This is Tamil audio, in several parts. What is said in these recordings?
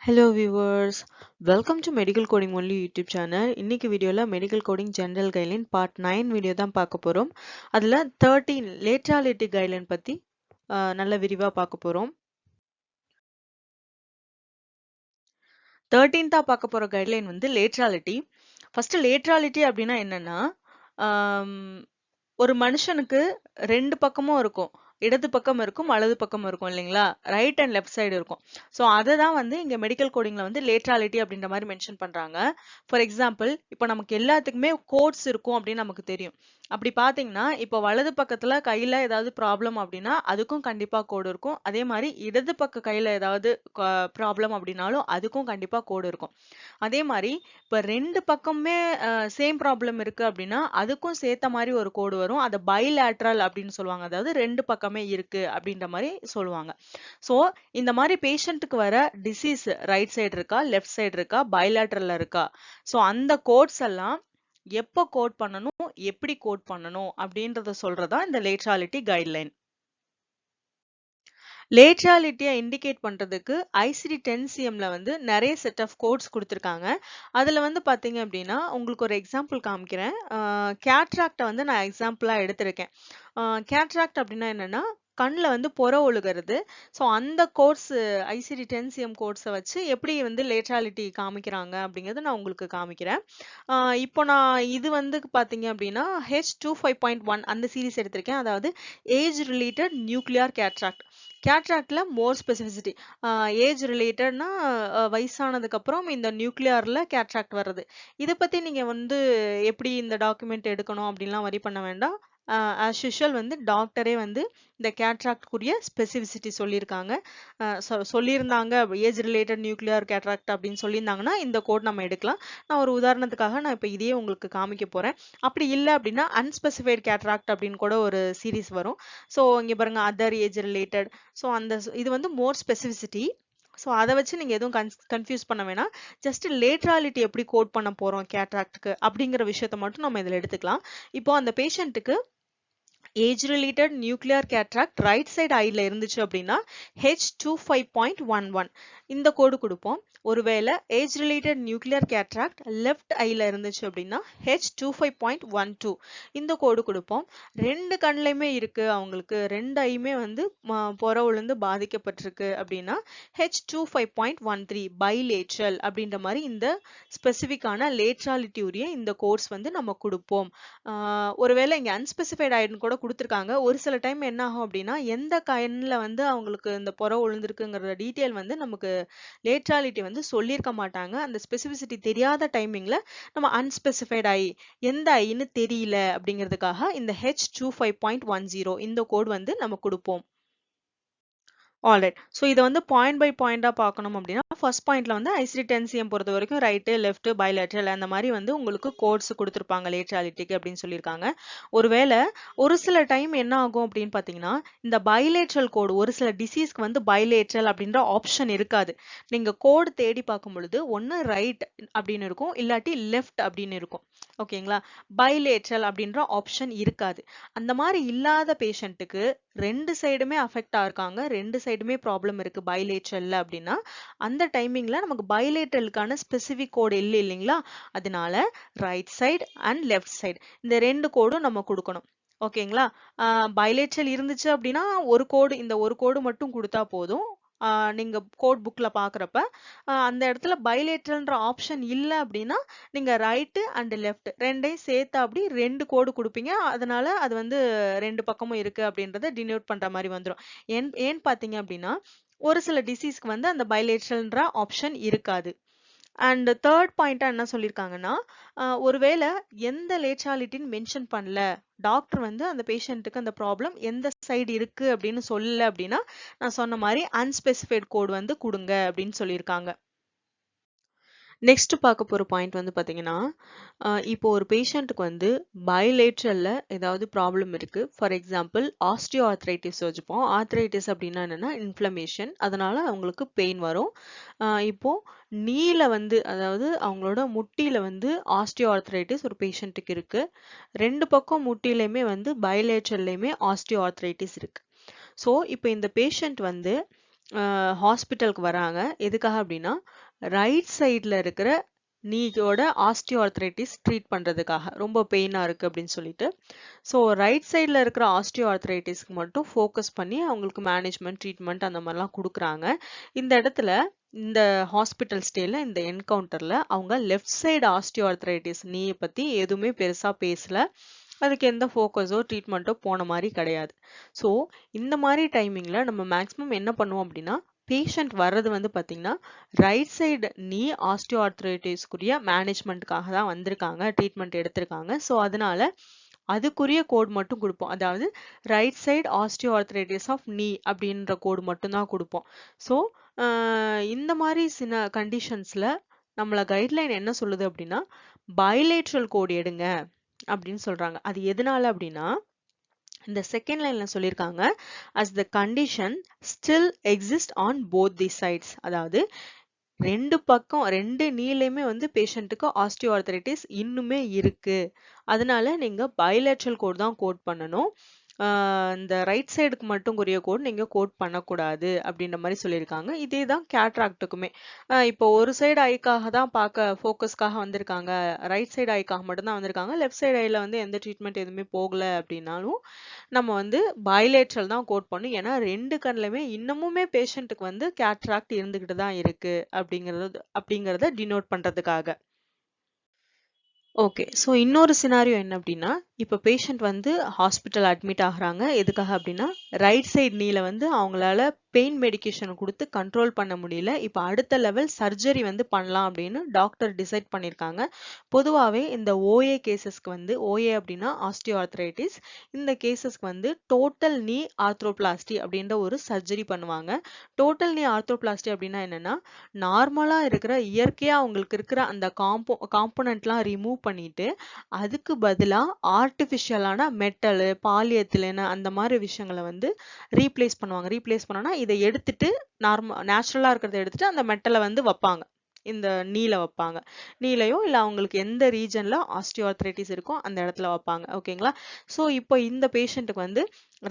Hello viewers, welcome to Medical Coding Only YouTube channel. இன்னைக்கு வீடியோல Medical Coding General Guideline Part 9 video தான் பார்க்க போறோம். அதுல 13 Laterality Guideline பத்தி நல்ல விரிவா பார்க்க போறோம். 13th பார்க்க போற கைட்லைன் வந்து Laterality. First Laterality அப்படின்னா என்னன்னா ஒரு மனுஷனுக்கு ரெண்டு பக்கமும் இருக்கும். இடது பக்கம் இருக்கும், வலது பக்கம் இருக்கும் இல்லைங்களா? ரைட் அண்ட் லெஃப்ட் சைடு இருக்கும். ஸோ அதை தான் வந்து இங்க மெடிக்கல் கோடிங்ல வந்து லேட்ராலிட்டி அப்படின்ற மாதிரி மென்ஷன் பண்றாங்க. ஃபார் எக்ஸாம்பிள், இப்போ நமக்கு எல்லாத்துக்குமே கோட்ஸ் இருக்கும் அப்படின்னு நமக்கு தெரியும். அப்படி பாத்தீங்கன்னா, இப்போ வலது பக்கத்துல கையில ஏதாவது ப்ராப்ளம் அப்படின்னா அதுக்கும் கண்டிப்பா கோடு இருக்கும். அதே மாதிரி இடது பக்க கையில ஏதாவது ப்ராப்ளம் அப்படின்னாலும் அதுக்கும் கண்டிப்பா கோடு இருக்கும். அதே மாதிரி இப்ப ரெண்டு பக்கமுமே சேம் ப்ராப்ளம் இருக்கு அப்படின்னா அதுக்கும் சேர்த்த மாதிரி ஒரு கோடு வரும். அதை பைலேட்ரல் அப்படின்னு சொல்லுவாங்க. அதாவது ரெண்டு பக்கமே இருக்கு அப்படின்ற மாதிரி சொல்லுவாங்க. சோ இந்த மாதிரி பேஷண்ட்டுக்கு வர டிசீஸ் ரைட் சைடு இருக்கா, லெஃப்ட் சைடு இருக்கா, பைலேட்ரல்ல இருக்கா, சோ அந்த கோட்ஸ் எல்லாம் எப்போ கோட் பண்ணணும், எப்படி கோட் பண்ணணும் அப்படின்றத சொல்றதா இந்த லேட்ராலிட்டி கைட்லைன். லேட்ராலிட்டியை இண்டிகேட் பண்றதுக்கு ICD 10CMல வந்து நிறைய செட் ஆஃப் கோட்ஸ் கொடுத்துருக்காங்க. அதுல வந்து பாத்தீங்க அப்படின்னா உங்களுக்கு ஒரு எக்ஸாம்பிள் காமிக்கிறேன். கேட்ராக்டை வந்து நான் எக்ஸாம்பிளா எடுத்திருக்கேன். கேட்ராக்ட் அப்படின்னா என்னன்னா கண்ணில் வந்து புற ஒழுகிறது. ஸோ அந்த கோர்ஸ் ICD 10CM கோர்ஸை வச்சு எப்படி வந்து லேட்ராலிட்டி காமிக்கிறாங்க அப்படிங்கிறது நான் உங்களுக்கு காமிக்கிறேன். இப்போ நான் இது வந்து பார்த்தீங்க அப்படின்னா H25.1 அந்த சீரீஸ் எடுத்திருக்கேன். அதாவது ஏஜ் ரிலேட்டட் நியூக்ளியர் கேட்ராக்ட். கேட்ராக்ட்ல மோர் ஸ்பெசிஃபிசிட்டி, ஏஜ் ரிலேட்டட்னா வயசானதுக்கு அப்புறம் இந்த நியூக்ளியர்ல கேட்ராக்ட் வர்றது. இதை பத்தி நீங்க வந்து எப்படி இந்த டாக்குமெண்ட் எடுக்கணும் அப்படின்லாம் வரி பண்ண வேண்டாம். ஆஸ் யூஷுவல் வந்து டாக்டரே வந்து இந்த கேட்ராக்ட்குரிய ஸ்பெசிஃபிசிட்டி சொல்லியிருக்காங்க. சொல்லியிருந்தாங்க ஏஜ் ரிலேட்டட் நியூக்ளியர் கேட்ராக்ட் அப்படின்னு சொல்லியிருந்தாங்கன்னா இந்த கோட் நம்ம எடுக்கலாம். நான் ஒரு உதாரணத்துக்காக நான் இப்போ இதையே உங்களுக்கு காமிக்க போறேன். அப்படி இல்லை அப்படின்னா அன்ஸ்பெசிஃபைட் கேட்ராக்ட் அப்படின்னு கூட ஒரு சீரீஸ் வரும். ஸோ இங்கே பாருங்க அதர் ஏஜ் ரிலேட்டட். ஸோ அந்த இது வந்து மோர் ஸ்பெசிஃபிசிட்டி. ஸோ அதை வச்சு நீங்கள் எதுவும் கன்ஃபியூஸ் பண்ண வேணாம். ஜஸ்ட் லேட்ராலிட்டி எப்படி கோட் பண்ண போகிறோம் கேட்ராக்டுக்கு அப்படிங்கிற விஷயத்த மட்டும் நம்ம இதில் எடுத்துக்கலாம். இப்போ அந்த பேஷண்ட்டுக்கு age related nuclear cataract right side ஐல இருந்துச்சு அப்படின்னா H25.11 இந்த கோடு கொடுப்போம். ஒருவேளை age related nuclear cataract left ஐல இருந்துச்சு அப்படின்னா H25.12 இந்த கோடு கொடுப்போம். ரெண்டு கண்ணிலையுமே இருக்கு, அவங்களுக்கு ரெண்டு ஐயுமே வந்து புற விழுந்து பாதிக்கப்பட்டிருக்கு அப்படின்னா H25.13 பைலேட்ரல் அப்படின்ற மாதிரி இந்த ஸ்பெசிஃபிக்கான லேட்ராலிட்டி உரிய இந்த கோர்ஸ் வந்து நம்ம கொடுப்போம். ஒருவேளை இங்க அன்ஸ்பெசிஃபைட் ஆயிடுன்னு கூட கொடுத்துருக்காங்க. ஒரு சில டைம் என்ன ஆகும் அப்படின்னா எந்த கண்ணில் வந்து அவங்களுக்கு இந்த புற விழுந்திருக்குங்கிற டீட்டெயில் வந்து நமக்கு லேட்ராலிட்டி வந்து சொல்லியிருக்க மாட்டாங்க. அந்த ஸ்பெசிபிசிட்டி தெரியாத டைமிங்ல நம்ம அன்ஸ்பெசிஃபைட் ஐ எந்த ஐன்னு தெரியல அப்படிங்கிறதுக்காக இந்த H25.10 இந்த கோட் வந்து நம்ம கொடுப்போம். ஆல்ரைட். ஸோ இதை வந்து பாயிண்ட் பை பாயிண்டா பார்க்கணும் அப்படின்னா ஃபர்ஸ்ட் பாயிண்ட்ல வந்து ICD 10CM பொறுத்த வரைக்கும் ரைட்டு, லெஃப்ட், பைலேட்ரல் அந்த மாதிரி வந்து உங்களுக்கு கோட்ஸ் கொடுத்துருப்பாங்க லேட்ராலிட்டிக்கு அப்படின்னு சொல்லியிருக்காங்க. ஒருவேளை ஒரு சில டைம் என்ன ஆகும் அப்படின்னு பார்த்தீங்கன்னா இந்த பைலேட்ரல் கோடு ஒரு சில டிசீஸ்க்கு வந்து பைலேட்ரல் அப்படின்ற ஆப்ஷன் இருக்காது. நீங்க கோடு தேடி பார்க்கும் பொழுது ஒன்று ரைட் அப்படின்னு இருக்கும், இல்லாட்டி லெஃப்ட் அப்படின்னு இருக்கும். ஓகேங்களா? பைலேட்ரல் அப்படின்ற ஆப்ஷன் இருக்காது. அந்த மாதிரி இல்லாத பேஷண்ட்டுக்கு ரெண்டு சைடுமே அஃபெக்ட் ஆயிருக்காங்க, ரெண்டு சைடுமே ப்ராப்ளம் இருக்கு பைலேட்ரல்ல அப்படின்னா அந்த டைமிங்ல நமக்கு பைலேட்ரலுக்கான ஸ்பெசிபிக் கோடு இல்லை இல்லைங்களா? அதனால right side and left side இந்த ரெண்டு கோடும் நம்ம கொடுக்கணும். ஓகேங்களா? பைலேட்ரல் இருந்துச்சு அப்படின்னா ஒரு கோடு, இந்த ஒரு கோடு மட்டும் கொடுத்தா போதும். நீங்க கோட் புக்ல பாக்குறப்ப அந்த இடத்துல பைலேட்ரல்ன்ற ஆப்ஷன் இல்லை அப்படின்னா நீங்க ரைட்டு அண்ட் லெஃப்ட் ரெண்டையும் சேர்த்து அப்படி ரெண்டு கோடு கொடுப்பீங்க. அதனால அது வந்து ரெண்டு பக்கமும் இருக்கு அப்படின்றத டினோட் பண்ற மாதிரி வந்துடும். ஏன்னு பாத்தீங்க அப்படின்னா ஒரு சில டிசீஸ்க்கு வந்து அந்த பைலேட்ரல்ன்ற ஆப்ஷன் இருக்காது. அண்ட் தேர்ட் பாயிண்டா என்ன சொல்லியிருக்காங்கன்னா ஒருவேளை எந்த லேட்ராலிட்டின்னு மென்ஷன் பண்ணல, டாக்டர் வந்து அந்த பேஷண்ட்டுக்கு அந்த ப்ராப்ளம் எந்த சைடு இருக்கு அப்படின்னு சொல்லல அப்படின்னா நான் சொன்ன மாதிரி அன்ஸ்பெசிஃபைட் கோட் வந்து கொடுங்க அப்படின்னு சொல்லியிருக்காங்க. நெக்ஸ்ட் பார்க்க போகிற பாயிண்ட் வந்து பார்த்தீங்கன்னா இப்போ ஒரு பேஷண்ட்டுக்கு வந்து பைலேட்ரலில் ஏதாவது ப்ராப்ளம் இருக்குது. ஃபார் எக்ஸாம்பிள் ஆஸ்டியோ ஆர்த்ரைட்டிஸ் வச்சுப்போம். ஆர்த்ரைட்டிஸ் அப்படின்னா என்னென்னா இன்ஃப்ளமேஷன், அதனால் அவங்களுக்கு பெயின் வரும். இப்போது நீல வந்து அதாவது அவங்களோட முட்டியில் வந்து ஆஸ்டியோ ஆர்த்ரைட்டிஸ் ஒரு பேஷண்ட்டுக்கு இருக்குது. ரெண்டு பக்கம் முட்டிலையுமே வந்து பைலேட்ரல்லையுமே ஆஸ்டியோ ஆர்த்ரைட்டிஸ் இருக்குது. ஸோ இப்போ இந்த பேஷண்ட் வந்து ஹாஸ்பிட்டலுக்கு வராங்க. எதுக்காக அப்படின்னா ரைட் சைடில் இருக்கிற நீயோட ஆஸ்டியோஆர்த்ரைட்டிஸ் ட்ரீட் பண்ணுறதுக்காக ரொம்ப பெயினாக இருக்குது அப்படின்னு சொல்லிட்டு. ஸோ ரைட் சைடில் இருக்கிற ஆஸ்டியோஆர்த்ரைட்டிஸ்க்கு மட்டும் ஃபோக்கஸ் பண்ணி அவங்களுக்கு மேனேஜ்மெண்ட் ட்ரீட்மெண்ட் அந்த மாதிரிலாம் கொடுக்குறாங்க. இந்த இடத்துல இந்த ஹாஸ்பிட்டல் ஸ்டேல இந்த என்கவுண்டரில் அவங்க லெஃப்ட் சைடு ஆஸ்டியோஆர்த்ரைட்டிஸ் நீயை பற்றி எதுவுமே பெருசாக பேசலை. அதுக்கு எந்த ஃபோக்கஸோ ட்ரீட்மெண்ட்டோ போன மாதிரி கிடையாது. ஸோ இந்த மாதிரி டைமிங்கில் நம்ம மேக்ஸிமம் என்ன பண்ணுவோம் அப்படின்னா பேஷண்ட் வர்றது வந்து பார்த்தீங்கன்னா ரைட் சைடு நீ ஆஸ்டியோஆர்த்ரைட்டிஸ்க்குரிய மேனேஜ்மெண்ட்டுக்காக தான் வந்திருக்காங்க, ட்ரீட்மெண்ட் எடுத்திருக்காங்க. ஸோ அதனால அதுக்குரிய கோட் மட்டும் கொடுப்போம். அதாவது ரைட் சைடு ஆஸ்டியோஆர்த்ரைட்டிஸ் ஆஃப் நீ அப்படின்ற கோடு மட்டும்தான் கொடுப்போம். ஸோ இந்த மாதிரி சில கண்டிஷன்ஸில் நம்மள கைட்லைன் என்ன சொல்லுது அப்படின்னா பைலேட்ரல் கோடு எடுங்க அப்படின்னு சொல்றாங்க. அது எதனால அப்படின்னா இந்த செகண்ட் லைன்ல சொல்லியிருக்காங்க as the condition still exists on both the sides. அதாவது ரெண்டு பக்கம் ரெண்டு நீலையுமே வந்து பேஷண்ட்டுக்கு ஆஸ்டியோஆர்த்ரைட்டிஸ் இன்னுமே இருக்கு. அதனால நீங்க பைலேட்ரல் கோட் தான் கோட் பண்ணணும். இந்த ரைட் சைடுக்கு மட்டும் குறிய கோட் நீங்க கோட் பண்ணக்கூடாது அப்படின்ற மாதிரி சொல்லியிருக்காங்க. இதே தான் கேட்ராக்டுக்குமே. இப்போ ஒரு சைடு ஐக்காக தான் பார்க்க ஃபோக்கஸ்க்காக வந்திருக்காங்க, ரைட் சைடு ஐக்காக மட்டும் தான் வந்திருக்காங்க, லெஃப்ட் சைடு ஐல வந்து எந்த ட்ரீட்மெண்ட் எதுவுமே போகல அப்படின்னாலும் நம்ம வந்து பைலேட்ரல் தான் கோட் பண்ணும். ஏன்னா ரெண்டு கண்ணுலையுமே இன்னமுமே பேஷண்ட்டுக்கு வந்து கேட்ராக்ட் இருந்துகிட்டு தான் இருக்கு அப்படிங்கறத டினோட் பண்றதுக்காக. ஓகே. ஸோ இன்னொரு சினாரியோ என்ன அப்படின்னா இப்போ பேஷண்ட் வந்து ஹாஸ்பிட்டல் அட்மிட் ஆகுறாங்க. எதுக்காக அப்படின்னா ரைட் சைடு நீல வந்து அவங்களால பெயின் மெடிக்கேஷன் கொடுத்து கண்ட்ரோல் பண்ண முடியல. இப்போ அடுத்த லெவல் சர்ஜரி வந்து பண்ணலாம் அப்படின்னு டாக்டர் டிசைட் பண்ணியிருக்காங்க. பொதுவாகவே இந்த ஓஏ கேசஸ்க்கு வந்து ஓஏ அப்படின்னா ஆஸ்டியோஆர்த்ரைட்டிஸ், இந்த கேசஸ்க்கு வந்து டோட்டல் நீ ஆர்த்ரோபிளாஸ்டி அப்படின்ற ஒரு சர்ஜரி பண்ணுவாங்க. டோட்டல் நீ ஆர்த்ரோபிளாஸ்டி அப்படின்னா என்னன்னா நார்மலாக இருக்கிற இயற்கையாக அவங்களுக்கு இருக்கிற அந்த காம்போனன்ட்லாம் ரிமூவ் பண்ணிட்டு அதுக்கு பதிலாக ஆர்டிஃபிஷியலான மெட்டலு பாலியத்திலின் அந்த மாதிரி விஷயங்களை வந்து ரீப்ளேஸ் பண்ணுவாங்க. ரீப்ளேஸ் பண்ணோன்னா இதை எடுத்துட்டு நேச்சுரலாக இருக்கிறத எடுத்துட்டு அந்த மெட்டலை வந்து வைப்பாங்க, இந்த நீல வைப்பாங்க. நீலையோ இல்லை அவங்களுக்கு எந்த ரீஜன்ல ஆஸ்டியோஆர்த்ரைட்டிஸ் இருக்கோ அந்த இடத்துல வைப்பாங்க. ஓகேங்களா. ஸோ இப்போ இந்த பேஷண்ட்டுக்கு வந்து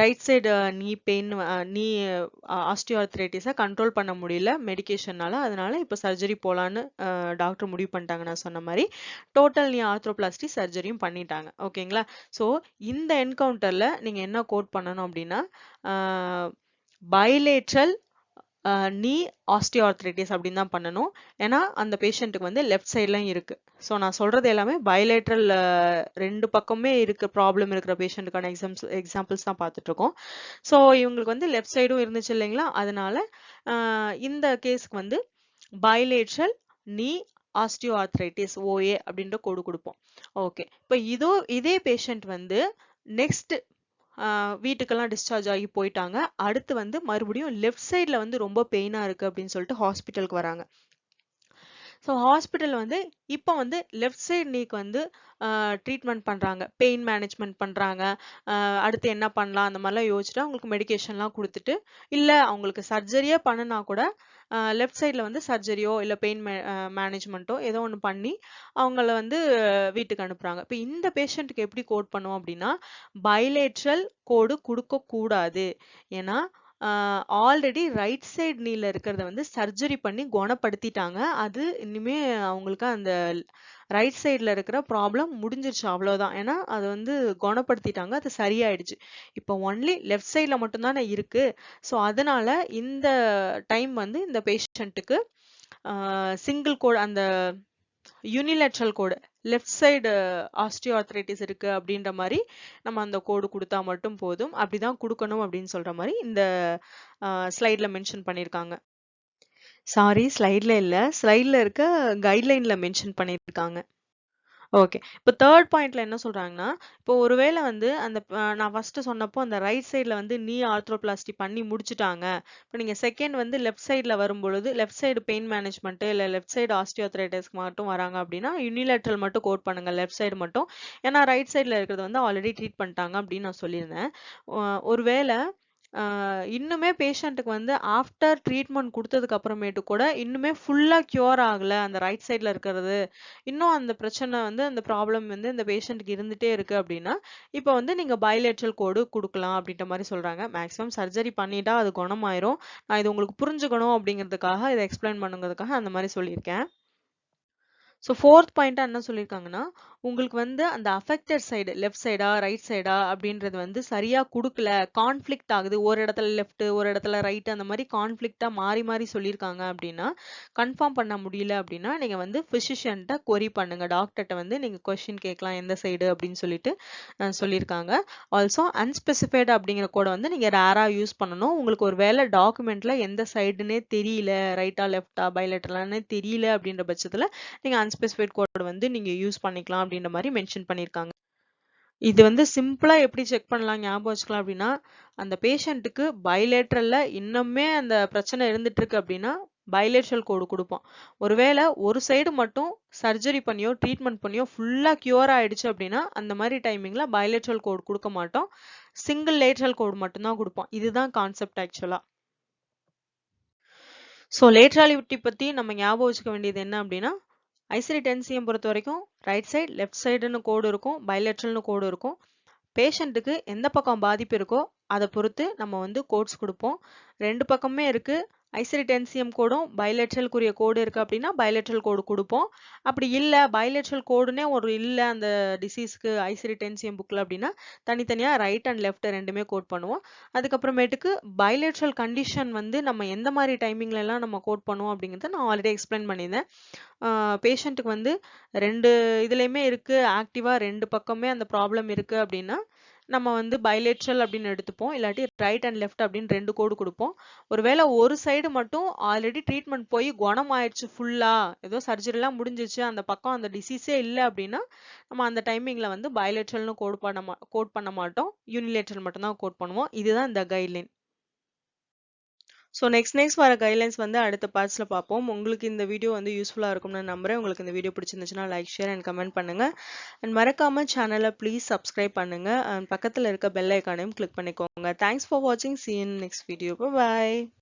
ரைட் சைடு நீ பெயின் நீ ஆஸ்டியோஆர்த்ரைட்டிஸை கண்ட்ரோல் பண்ண முடியல மெடிக்கேஷனால. அதனால இப்போ சர்ஜரி போகலான்னு டாக்டர் முடிவு பண்ணிட்டாங்க. நான் சொன்ன மாதிரி டோட்டல் நீ ஆர்த்ரோபிளாஸ்டி சர்ஜரியும் பண்ணிட்டாங்க. ஓகேங்களா. ஸோ இந்த என்கவுண்டரில் நீங்கள் என்ன கோட் பண்ணணும் அப்படின்னா பைலேட்ரல் நீ ஆஸ்டியோஆர்த்ரைட்டிஸ் அப்படின்னு தான் பண்ணணும். ஏன்னா அந்த பேஷண்ட்டுக்கு வந்து லெஃப்ட் சைட்லையும் இருக்கு. ஸோ நான் சொல்றது எல்லாமே பைலேட்ரல் ரெண்டு பக்கமே இருக்க ப்ராப்ளம் இருக்கிற பேஷண்ட்டுக்கான எக்ஸாம்பிள்ஸ் தான் பார்த்துட்டு இருக்கோம். ஸோ இவங்களுக்கு வந்து லெஃப்ட் சைடும் இருந்துச்சு இல்லைங்களா. அதனால இந்த கேஸ்க்கு வந்து பைலேட்ரல் நீ ஆஸ்டியோஆர்த்ரைட்டிஸ் ஓஏ அப்படின்ற கோடு கொடுப்போம். ஓகே. இப்போ இதே பேஷண்ட் வந்து நெக்ஸ்ட் வீட்டுக்கெல்லாம் டிஸ்சார்ஜ் ஆகி போயிட்டாங்க. அடுத்து வந்து மறுபடியும் லெஃப்ட் சைடில் வந்து ரொம்ப பெயினாக இருக்குது அப்படின்னு சொல்லிட்டு ஹாஸ்பிட்டலுக்கு வராங்க. ஸோ ஹாஸ்பிட்டல் வந்து இப்போ வந்து லெஃப்ட் சைடு நீக்கு வந்து ட்ரீட்மெண்ட் பண்ணுறாங்க, பெயின் மேனேஜ்மெண்ட் பண்ணுறாங்க. அடுத்து என்ன பண்ணலாம் அந்த மாதிரிலாம் யோசிச்சுட்டு அவங்களுக்கு மெடிக்கேஷன்லாம் கொடுத்துட்டு, இல்லை அவங்களுக்கு சர்ஜரியே பண்ணினா கூட லெஃப்ட் சைடில் வந்து சர்ஜரியோ இல்லை பெயின் மேனேஜ்மெண்ட்டோ ஏதோ ஒன்று பண்ணி அவங்கள வந்து வீட்டுக்கு அனுப்புகிறாங்க. இப்போ இந்த பேஷண்ட்டுக்கு எப்படி கோட் பண்ணுவோம் அப்படின்னா பைலேட்ரல் கோடு கொடுக்கக்கூடாது. ஏன்னா ஆல்ரெடி ரைட் சைடு நீல இருக்கிறத வந்து சர்ஜரி பண்ணி குணப்படுத்திட்டாங்க. அது இனிமே அவங்களுக்கு அந்த ரைட் சைடில் இருக்கிற ப்ராப்ளம் முடிஞ்சிருச்சு, அவ்வளோதான். ஏன்னா அது வந்து குணப்படுத்திட்டாங்க, அது சரியாயிடுச்சு. இப்போ ஒன்லி லெஃப்ட் சைடில் மட்டும்தானே இருக்கு. ஸோ அதனால இந்த டைம் வந்து இந்த பேஷண்ட்டுக்கு சிங்கிள் கோடு, அந்த யூனிலேட்ரல் கோடு லெஃப்ட் சைடு ஆஸ்டியோஆர்த்ரைட்டிஸ் இருக்கு அப்படின்ற மாதிரி நம்ம அந்த கோடு கொடுத்தா மட்டும் போதும். அப்படிதான் கொடுக்கணும் அப்படின்னு சொல்ற மாதிரி இந்த ஸ்லைட்ல மென்ஷன் பண்ணியிருக்காங்க. சாரி, ஸ்லைட்ல இல்லை, ஸ்லைட்ல இருக்க கைட்லைன்ல மென்ஷன் பண்ணியிருக்காங்க. ஓகே. இப்போ தேர்ட் பாயிண்ட்ல என்ன சொல்றாங்கன்னா இப்போ ஒருவேளை வந்து அந்த நான் ஃபர்ஸ்ட் சொன்னப்போ அந்த ரைட் சைடில் வந்து நீ ஆர்த்ரோபிளாஸ்டி பண்ணி முடிச்சுட்டாங்க. இப்போ நீங்கள் செகண்ட் வந்து லெஃப்ட் சைடில் வரும்பொழுது லெஃப்ட் சைடு பெயின் மேனேஜ்மெண்ட்டு இல்லை லெஃப்ட் சைடு ஆஸ்டியோஆர்த்ரைட்டிஸ்க்கு மட்டும் வராங்க அப்படின்னா யூனிலேட்ரல் மட்டும் கோட் பண்ணுங்க, லெஃப்ட் சைடு மட்டும். ஏன்னா ரைட் சைடில் இருக்கிறது வந்து ஆல்ரெடி ட்ரீட் பண்ணிட்டாங்க அப்படின்னு நான் சொல்லியிருந்தேன். ஒருவேளை இன்னுமே பேஷண்ட்டுக்கு வந்து ஆஃப்டர் ட்ரீட்மெண்ட் குடுத்ததுக்கு அப்புறமேட்டு கூட இன்னுமே ஃபுல்லா கியூர் ஆகல. அந்த ரைட் சைட்ல இருக்கிறது. இன்னும் அந்த பிரச்சனை வந்து அந்த ப்ராப்ளம் வந்து இந்த பேஷண்ட்க்கு இருந்துட்டே இருக்கு அப்டின்னா, இப்ப வந்து நீங்க பைலேட்ரல் கோடு குடுக்கலாம் அப்டின்ற மாரி சொல்றாங்க. மேக்ஸிமம் சர்ஜரி பண்ணிட்டா அது குணமாயிரும். நான் இது உங்களுக்கு புரிஞ்சுக்கணும் அப்டிங்கிறதுக்காக, இத எக்ஸ்பிளைன் பண்ணுங்கிறதுக்காக அந்த மாரி சொல்லியிருக்கேன். ஸோ 4த் பாயிண்ட்டா என்ன சொல்லியிருக்காங்கன்னா, உங்களுக்கு வந்து அந்த அஃபெக்டட் சைடு, லெஃப்ட் சைடா, ரைட் சைடா அப்படின்றது வந்து சரியா குடுக்கல. கான்ஃப்ளிக்ட் ஆகுது. ஒரு இடத்துல லெஃப்ட், ஒரு இடத்துல ரைட் அந்த மாரி கான்ஃப்ளிக்ட்டா மாறி மாறி சொல்லியிருக்காங்க அப்படின்னா, கன்ஃபார்ம் பண்ண முடியல அப்படின்னா, நீங்க வந்து பிசிஷியன்ட்ட கொரி பண்ணுங்க. டாக்டர்ட்ட வந்து நீங்க கொஸ்டின் கேட்கலாம். எந்த சைடு அப்படின்னு சொல்லிட்டு சொல்லியிருக்காங்க. ஆல்சோ அன்ஸ்பெசிஃபைட் அப்படிங்கிற கோட வந்து நீங்க ரேரா யூஸ் பண்ணணும். உங்களுக்கு ஒரு வேளை டாக்குமெண்ட்ல எந்த சைடுன்னே தெரியல, ரைட்டா, லெஃப்ட்டா, பைலேட்டரலான்னே தெரியல அப்படின்ற பட்சத்துல நீங்க அன்ஸ்பெசிஃபைட் கோட் வந்து நீங்க யூஸ் பண்ணிக்கலாம் அப்படின்ற மாரி மென்ஷன் பண்ணியிருக்காங்க. இது வந்து சிம்பிளா எப்படி செக் பண்ணலாம், ஞாபகம் வச்சுக்கலாம் அப்படின்னா, அந்த பேஷண்ட்டுக்கு பைலேட்ரல்ல இன்னுமே அந்த பிரச்சனை இருந்துட்டு இருக்கு அப்படின்னா, பைலேட்ரல் கோடு குடுப்போம். ஒருவேளை ஒரு சைடு மட்டும் சர்ஜரி பண்ணியோ, ட்ரீட்மெண்ட் பண்ணியோ ஃபுல்லா கியூர் ஆயிடுச்சு அப்படின்னா, அந்த மாரி டைமிங்ல பைலேட்ரல் கோடு குடுக்க மாட்டோம். சிங்கிள் லேட்ரல் கோடு மட்டும் தான் குடுப்போம். இதுதான் கான்செப்ட் ஆக்சுவலா. ஸோ லேட்ராலிட்டி பத்தி நம்ம ஞாபகம் வச்சுக்க வேண்டியது என்ன அப்படின்னா, ஐசிடி 10 பொறுத்த வரைக்கும் ரைட் சைடு, லெஃப்ட் சைடுன்னு கோடு இருக்கும். பைலேட்ரல்னு கோடு இருக்கும். பேஷண்ட்டுக்கு எந்த பக்கம் பாதிப்பு இருக்கோ அதை பொறுத்து நம்ம வந்து கோட்ஸ் கொடுப்போம். 2 பக்கமே இருக்கு. ஐசிடி 10 கோடும் பைலேட்ரலுக்குரிய கோடு இருக்கு அப்படின்னா பைலேட்ரல் கோடு கொடுப்போம். அப்படி இல்லை பைலேட்ரல் கோடுனே ஒரு இல்லை அந்த டிசீஸ்க்கு ஐசிடி 10 புக்கில் அப்படின்னா தனித்தனியாக ரைட் அண்ட் லெஃப்ட் ரெண்டுமே கோட் பண்ணுவோம். அதுக்கப்புறமேட்டுக்கு பைலேட்ரல் கண்டிஷன் வந்து நம்ம எந்த மாதிரி டைமிங்ல எல்லாம் நம்ம கோட் பண்ணுவோம் அப்படிங்கிறத நான் ஆல்ரெடி எக்ஸ்பிளைன் பண்ணியிருந்தேன். பேஷண்ட்டுக்கு வந்து 2 இதுலயுமே இருக்கு, ஆக்டிவா 2 பக்கமே அந்த ப்ராப்ளம் இருக்கு அப்படின்னா நம்ம வந்து பைலேட்ரல் அப்படின்னு எடுத்துப்போம். இல்லாட்டி ரைட் அண்ட் லெஃப்ட் அப்படின்னு 2 கோடு கொடுப்போம். ஒருவேளை ஒரு சைடு மட்டும் ஆல்ரெடி ட்ரீட்மெண்ட் போய் குணம் ஆயிடுச்சு ஃபுல்லா, ஏதோ சர்ஜரிலாம் முடிஞ்சிச்சு, அந்த பக்கம் அந்த டிசீஸே இல்லை அப்படின்னா நம்ம அந்த டைமிங்ல வந்து பைலேட்ரல்னு கோட் பண்ண மாட்டோம். யூனிலேட்ரல் மட்டும் தான் கோட் பண்ணுவோம். இதுதான் இந்த கைட்லைன். ஸோ நெக்ஸ்ட் வர கைட்லைன்ஸ் வந்து அடுத்த பார்ட்ஸ்ல பார்ப்போம். உங்களுக்கு இந்த வீடியோ வந்து யூஸ்ஃபுல்லா இருக்கும்னு நம்புறேன். உங்களுக்கு இந்த வீடியோ பிடிச்சிருந்துச்சுன்னா லைக், ஷேர் அண்ட் கமெண்ட் பண்ணுங்க. அண்ட் மறக்காம சேனலை ப்ளீஸ் சப்ஸ்கிரைப் பண்ணுங்க. அண்ட் பக்கத்துல இருக்க பெல் ஐக்கானையும் கிளிக் பண்ணிக்கோங்க. தேங்க்ஸ் ஃபார் வாட்சிங். See you in next video. Bye bye.